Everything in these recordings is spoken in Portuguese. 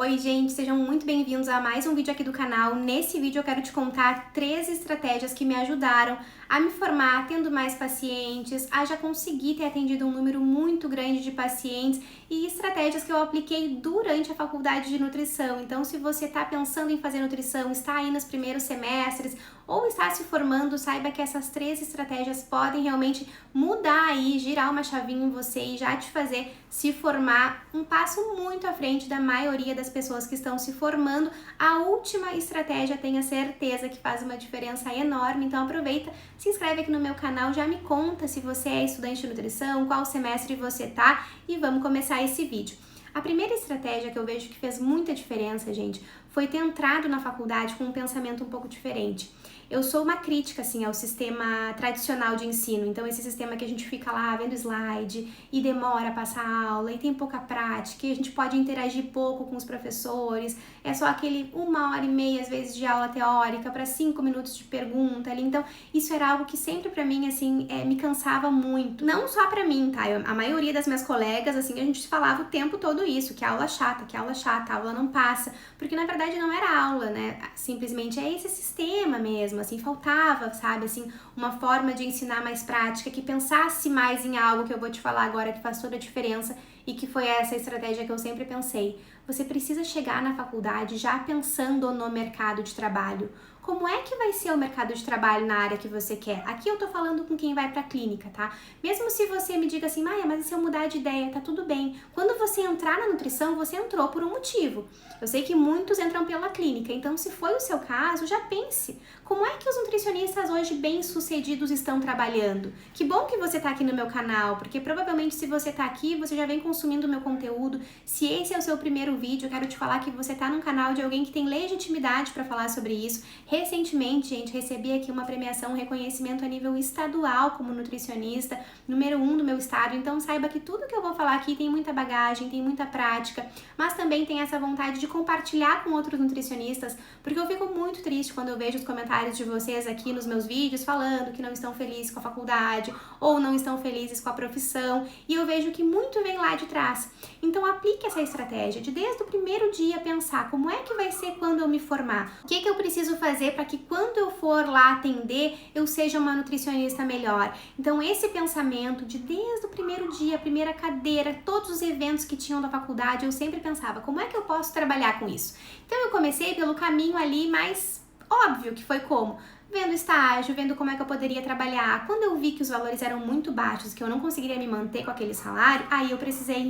Oi gente, sejam muito bem-vindos a mais um vídeo aqui do canal. Nesse vídeo eu quero te contar 3 estratégias que me ajudaram a me formar tendo mais pacientes, a já conseguir ter atendido um número muito grande de pacientes e estratégias que eu apliquei durante a faculdade de nutrição. Então, se você está pensando em fazer nutrição, está aí nos primeiros semestres ou está se formando, saiba que essas 3 estratégias podem realmente mudar aí, girar uma chavinha em você e já te fazer se formar um passo muito à frente da maioria das pessoas que estão se formando. A última estratégia, tenha certeza que faz uma diferença enorme, então aproveita, se inscreve aqui no meu canal, já me conta se você é estudante de nutrição, qual semestre você tá e vamos começar esse vídeo. A primeira estratégia que eu vejo que fez muita diferença, gente, foi ter entrado na faculdade com um pensamento um pouco diferente. Eu sou uma crítica, assim, ao sistema tradicional de ensino, então esse sistema que a gente fica lá vendo slide e demora a passar a aula e tem pouca prática e a gente pode interagir pouco com os professores, é só aquele 1h30 às vezes de aula teórica para 5 minutos de pergunta ali, então isso era algo que sempre pra mim, assim, me cansava muito, não só pra mim, tá, a maioria das minhas colegas, assim, a gente falava o tempo todo isso, que aula chata, a aula não passa, porque na verdade não era aula, né, simplesmente é esse sistema mesmo, assim, faltava, sabe, assim, uma forma de ensinar mais prática, que pensasse mais em algo que eu vou te falar agora que faz toda a diferença e que foi essa estratégia que eu sempre pensei. Você precisa chegar na faculdade já pensando no mercado de trabalho. Como é que vai ser o mercado de trabalho na área que você quer? Aqui eu tô falando com quem vai pra clínica, tá? Mesmo se você me diga assim, Maia, mas se eu mudar de ideia, tá tudo bem. Quando você entrar na nutrição, você entrou por um motivo. Eu sei que muitos entram pela clínica, então se foi o seu caso, já pense. Como é que os nutricionistas hoje bem-sucedidos estão trabalhando? Que bom que você tá aqui no meu canal, porque provavelmente se você tá aqui, você já vem consumindo o meu conteúdo. Se esse é o seu primeiro vídeo, eu quero te falar que você tá num canal de alguém que tem legitimidade pra falar sobre isso. Recentemente, gente, recebi aqui uma premiação, um reconhecimento a nível estadual como nutricionista, número 1 do meu estado, então saiba que tudo que eu vou falar aqui tem muita bagagem, tem muita prática, mas também tem essa vontade de compartilhar com outros nutricionistas, porque eu fico muito triste quando eu vejo os comentários de vocês aqui nos meus vídeos falando que não estão felizes com a faculdade ou não estão felizes com a profissão, e eu vejo que muito vem lá de trás. Então aplique essa estratégia de desde o primeiro dia pensar como é que vai ser quando eu me formar, o que eu preciso fazer para que quando eu for lá atender, eu seja uma nutricionista melhor. Então esse pensamento de desde o primeiro dia, a primeira cadeira, todos os eventos que tinham da faculdade, eu sempre pensava, como é que eu posso trabalhar com isso? Então eu comecei pelo caminho ali mais óbvio, que foi como? Vendo estágio, vendo como é que eu poderia trabalhar. Quando eu vi que os valores eram muito baixos, que eu não conseguiria me manter com aquele salário, aí eu precisei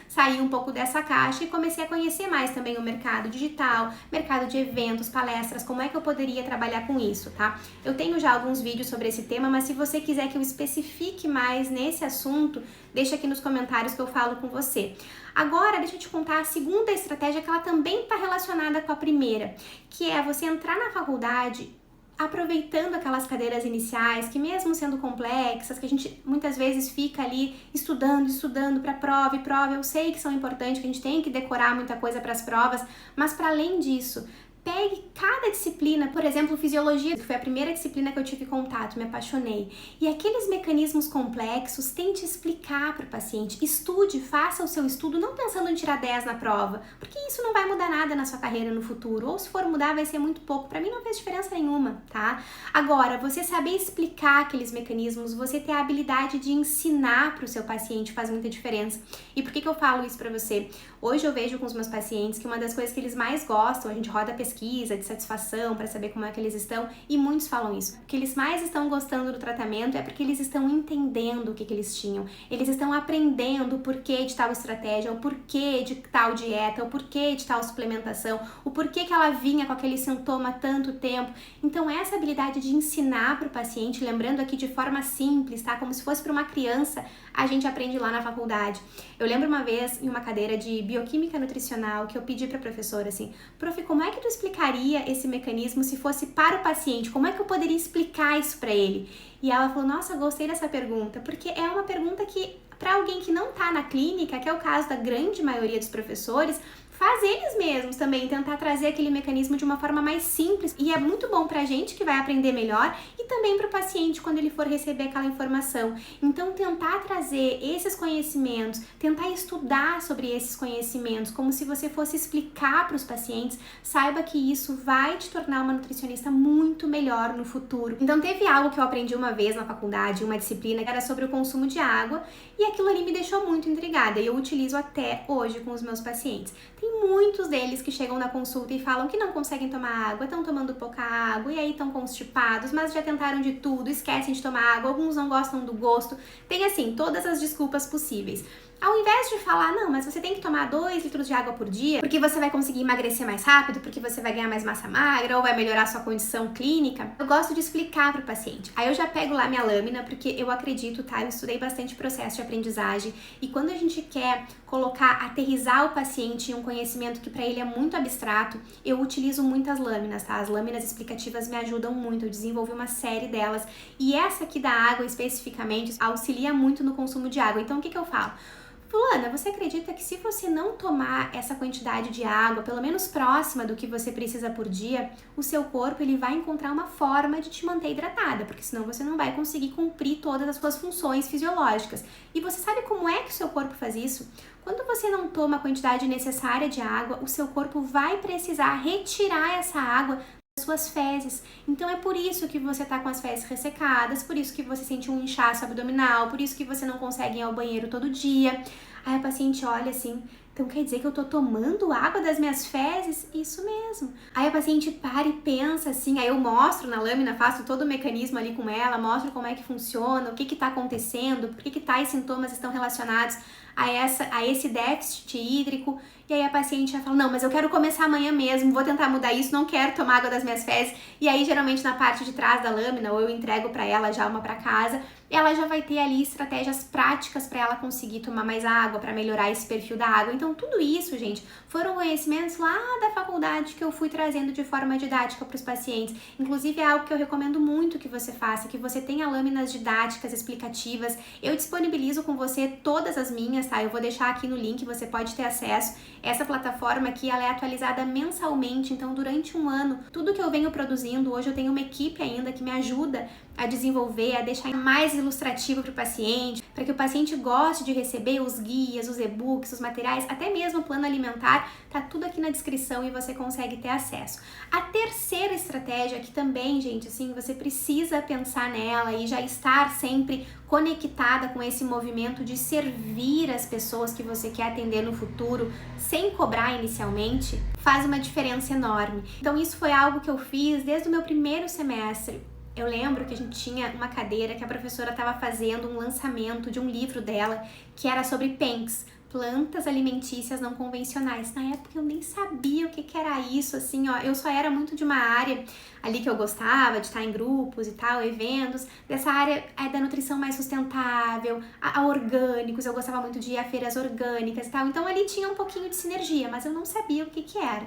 sair um pouco dessa caixa e comecei a conhecer mais também o mercado digital, mercado de eventos, palestras, como é que eu poderia trabalhar com isso, tá? Eu tenho já alguns vídeos sobre esse tema, mas se você quiser que eu especifique mais nesse assunto, deixa aqui nos comentários que eu falo com você. Agora, deixa eu te contar a segunda estratégia que ela também está relacionada com a primeira, que é você entrar na faculdade aproveitando aquelas cadeiras iniciais, que mesmo sendo complexas, que a gente muitas vezes fica ali estudando para prova, eu sei que são importantes, que a gente tem que decorar muita coisa para as provas, mas para além disso, pegue cada disciplina, por exemplo, fisiologia, que foi a primeira disciplina que eu tive contato, me apaixonei. E aqueles mecanismos complexos, tente explicar para o paciente. Estude, faça o seu estudo, não pensando em tirar 10 na prova, porque isso não vai mudar nada na sua carreira no futuro, ou se for mudar vai ser muito pouco. Para mim não fez diferença nenhuma, tá? Agora, você saber explicar aqueles mecanismos, você ter a habilidade de ensinar para o seu paciente faz muita diferença. E por que eu falo isso para você? Hoje eu vejo com os meus pacientes que uma das coisas que eles mais gostam, a gente roda pesquisa de satisfação para saber como é que eles estão, e muitos falam isso. O que eles mais estão gostando do tratamento é porque eles estão entendendo o que eles tinham. Eles estão aprendendo o porquê de tal estratégia, o porquê de tal dieta, o porquê de tal suplementação, o porquê que ela vinha com aquele sintoma há tanto tempo. Então essa habilidade de ensinar para o paciente, lembrando aqui de forma simples, tá? Como se fosse para uma criança, a gente aprende lá na faculdade. Eu lembro uma vez em uma cadeira de bioquímica nutricional que eu pedi para a professora assim, prof, como é que tu explicaria esse mecanismo se fosse para o paciente? Como é que eu poderia explicar isso para ele? E ela falou, nossa, gostei dessa pergunta, porque é uma pergunta que para alguém que não tá na clínica, que é o caso da grande maioria dos professores, faz eles mesmos também, tentar trazer aquele mecanismo de uma forma mais simples. E é muito bom pra gente que vai aprender melhor e também pro paciente quando ele for receber aquela informação. Então, tentar trazer esses conhecimentos, tentar estudar sobre esses conhecimentos, como se você fosse explicar para os pacientes, saiba que isso vai te tornar uma nutricionista muito melhor no futuro. Então, teve algo que eu aprendi uma vez na faculdade, uma disciplina que era sobre o consumo de água, e aquilo ali me deixou muito intrigada e eu utilizo até hoje com os meus pacientes. Tem muitos deles que chegam na consulta e falam que não conseguem tomar água, estão tomando pouca água e aí estão constipados, mas já tentaram de tudo, esquecem de tomar água, alguns não gostam do gosto, tem assim, todas as desculpas possíveis. Ao invés de falar, não, mas você tem que tomar 2 litros de água por dia, porque você vai conseguir emagrecer mais rápido, porque você vai ganhar mais massa magra ou vai melhorar sua condição clínica, eu gosto de explicar para o paciente. Aí eu já pego lá minha lâmina, porque eu acredito, tá? Eu estudei bastante processo de aprendizagem e quando a gente quer aterrizar o paciente em um conhecimento que para ele é muito abstrato, eu utilizo muitas lâminas, tá? As lâminas explicativas me ajudam muito, eu desenvolvi uma série delas e essa aqui da água especificamente auxilia muito no consumo de água. Então o que eu falo? Fulana, você acredita que se você não tomar essa quantidade de água, pelo menos próxima do que você precisa por dia, o seu corpo ele vai encontrar uma forma de te manter hidratada, porque senão você não vai conseguir cumprir todas as suas funções fisiológicas. E você sabe como é que o seu corpo faz isso? Quando você não toma a quantidade necessária de água, o seu corpo vai precisar retirar essa água das suas fezes. Então é por isso que você tá com as fezes ressecadas, por isso que você sente um inchaço abdominal, por isso que você não consegue ir ao banheiro todo dia. Aí a paciente olha assim, então quer dizer que eu tô tomando água das minhas fezes? Isso mesmo. Aí a paciente para e pensa assim, aí eu mostro na lâmina, faço todo o mecanismo ali com ela, mostro como é que funciona, o que tá acontecendo, por que tais sintomas estão relacionados a esse déficit hídrico. E aí a paciente já fala, não, mas eu quero começar amanhã mesmo, vou tentar mudar isso, não quero tomar água das minhas fezes. E aí geralmente na parte de trás da lâmina, ou eu entrego para ela já uma para casa, ela já vai ter ali estratégias práticas para ela conseguir tomar mais água, para melhorar esse perfil da água. Então tudo isso, gente, foram conhecimentos lá da faculdade que eu fui trazendo de forma didática para os pacientes. Inclusive é algo que eu recomendo muito que você faça, que você tenha lâminas didáticas, explicativas. Eu disponibilizo com você todas as minhas, tá? Eu vou deixar aqui no link, você pode ter acesso. Essa plataforma aqui, ela é atualizada mensalmente, então durante um ano, tudo que eu venho produzindo, hoje eu tenho uma equipe ainda que me ajuda a desenvolver, a deixar mais ilustrativo para o paciente, para que o paciente goste de receber os guias, os e-books, os materiais, até mesmo o plano alimentar, tá tudo aqui na descrição e você consegue ter acesso. A terceira estratégia que também, gente, assim, você precisa pensar nela e já estar sempre conectada com esse movimento de servir as pessoas que você quer atender no futuro, sem cobrar inicialmente, faz uma diferença enorme. Então isso foi algo que eu fiz desde o meu primeiro semestre. Eu lembro que a gente tinha uma cadeira que a professora estava fazendo um lançamento de um livro dela que era sobre PENCs, plantas alimentícias não convencionais. Na época eu nem sabia o que era isso, assim, ó, eu só era muito de uma área ali que eu gostava, de estar em grupos e tal, eventos, dessa área da nutrição mais sustentável, a orgânicos, eu gostava muito de ir a feiras orgânicas e tal, então ali tinha um pouquinho de sinergia, mas eu não sabia o que era.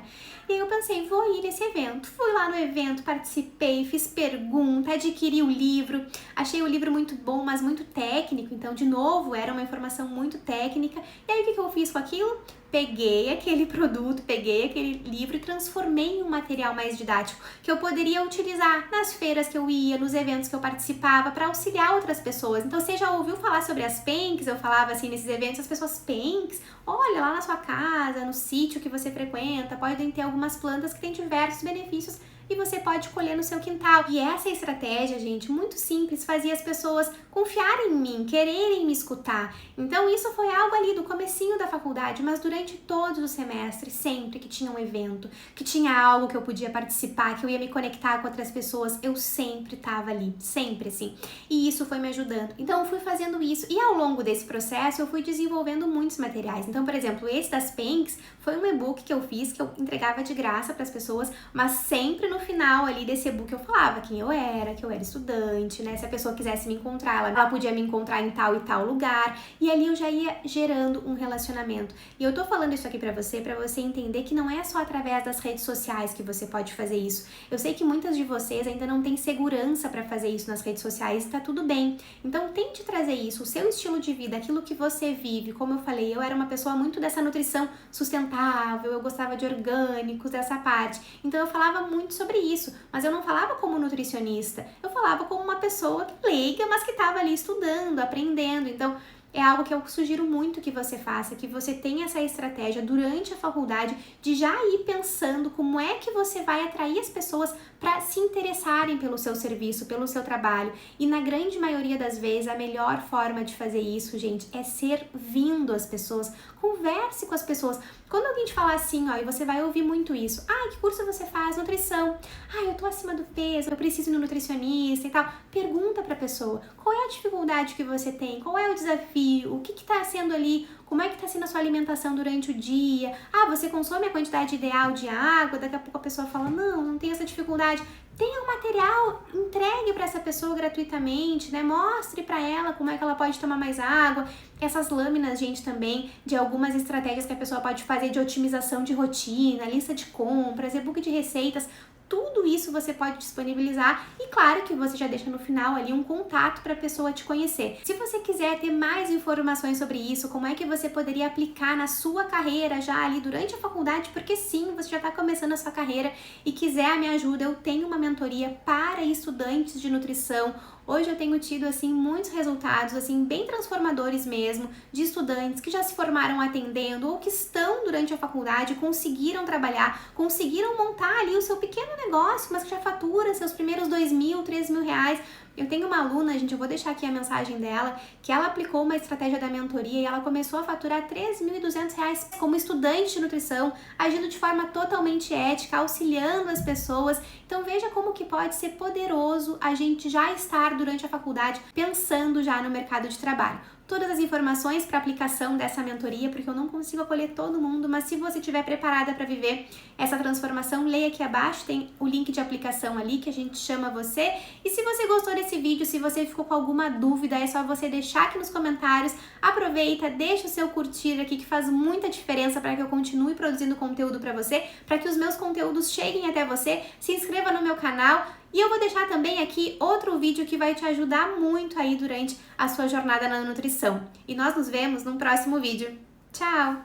E aí eu pensei, vou ir nesse evento. Fui lá no evento, participei, fiz pergunta, adquiri o livro, achei o livro muito bom, mas muito técnico, então, de novo, era uma informação muito técnica. E aí, o que eu fiz com aquilo? Peguei aquele produto, peguei aquele livro e transformei em um material mais didático que eu poderia utilizar nas feiras que eu ia, nos eventos que eu participava para auxiliar outras pessoas. Então você já ouviu falar sobre as PENCs? Eu falava assim nesses eventos, as pessoas PENCs, olha lá na sua casa, no sítio que você frequenta, podem ter algumas plantas que têm diversos benefícios e você pode colher no seu quintal. E essa estratégia, gente, muito simples, fazia as pessoas confiarem em mim, quererem me escutar. Então isso foi algo ali do comecinho da faculdade, mas durante todos os semestres, sempre que tinha um evento, que tinha algo que eu podia participar, que eu ia me conectar com outras pessoas, eu sempre tava ali, sempre assim. E isso foi me ajudando. Então eu fui fazendo isso e ao longo desse processo eu fui desenvolvendo muitos materiais. Então, por exemplo, esse das PENCs foi um e-book que eu fiz, que eu entregava de graça para as pessoas, mas sempre no final ali desse e-book eu falava quem eu era, que eu era estudante, né? Se a pessoa quisesse me encontrar, ela podia me encontrar em tal e tal lugar. E ali eu já ia gerando um relacionamento. E eu tô falando isso aqui pra você entender que não é só através das redes sociais que você pode fazer isso. Eu sei que muitas de vocês ainda não têm segurança pra fazer isso nas redes sociais e tá tudo bem. Então tente trazer isso, o seu estilo de vida, aquilo que você vive. Como eu falei, eu era uma pessoa muito dessa nutrição sustentável, eu gostava de orgânicos, dessa parte. Então eu falava muito sobre isso, mas eu não falava como nutricionista, eu falava como uma pessoa leiga, mas que estava ali estudando, aprendendo. Então é algo que eu sugiro muito que você faça, que você tenha essa estratégia durante a faculdade de já ir pensando como é que você vai atrair as pessoas para se interessarem pelo seu serviço, pelo seu trabalho. E na grande maioria das vezes, a melhor forma de fazer isso, gente, é servindo as pessoas. Converse com as pessoas. Quando alguém te falar assim, ó, e você vai ouvir muito isso, que curso você faz? Nutrição. Eu tô acima do peso, eu preciso ir no nutricionista e tal. Pergunta pra pessoa, qual é a dificuldade que você tem? Qual é o desafio? O que tá sendo ali? Como é que tá sendo a sua alimentação durante o dia? Você consome a quantidade ideal de água? Daqui a pouco a pessoa fala, não tenho essa dificuldade. Tenha um material, entregue para essa pessoa gratuitamente, né? Mostre para ela como é que ela pode tomar mais água. Essas lâminas, gente, também de algumas estratégias que a pessoa pode fazer de otimização de rotina, lista de compras, e-book de receitas. Tudo isso você pode disponibilizar e claro que você já deixa no final ali um contato para a pessoa te conhecer. Se você quiser ter mais informações sobre isso, como é que você poderia aplicar na sua carreira já ali durante a faculdade, porque sim, você já está começando a sua carreira e quiser a minha ajuda, eu tenho uma mentoria para estudantes de nutrição. Hoje eu tenho tido, assim, muitos resultados, assim, bem transformadores mesmo, de estudantes que já se formaram atendendo ou que estão durante a faculdade, conseguiram trabalhar, conseguiram montar ali o seu pequeno negócio, mas que já fatura seus primeiros 2.000, 3.000 reais. Eu tenho uma aluna, gente, eu vou deixar aqui a mensagem dela, que ela aplicou uma estratégia da mentoria e ela começou a faturar R$3.200 como estudante de nutrição, agindo de forma totalmente ética, auxiliando as pessoas. Então veja como que pode ser poderoso a gente já estar durante a faculdade pensando já no mercado de trabalho. Todas as informações para aplicação dessa mentoria, porque eu não consigo acolher todo mundo, mas se você estiver preparada para viver essa transformação, leia aqui abaixo, tem o link de aplicação ali que a gente chama você. E se você gostou desse vídeo, se você ficou com alguma dúvida, é só você deixar aqui nos comentários. Aproveita, deixa o seu curtir aqui que faz muita diferença para que eu continue produzindo conteúdo para você, para que os meus conteúdos cheguem até você. Se inscreva no meu canal. E eu vou deixar também aqui outro vídeo que vai te ajudar muito aí durante a sua jornada na nutrição. E nós nos vemos no próximo vídeo. Tchau!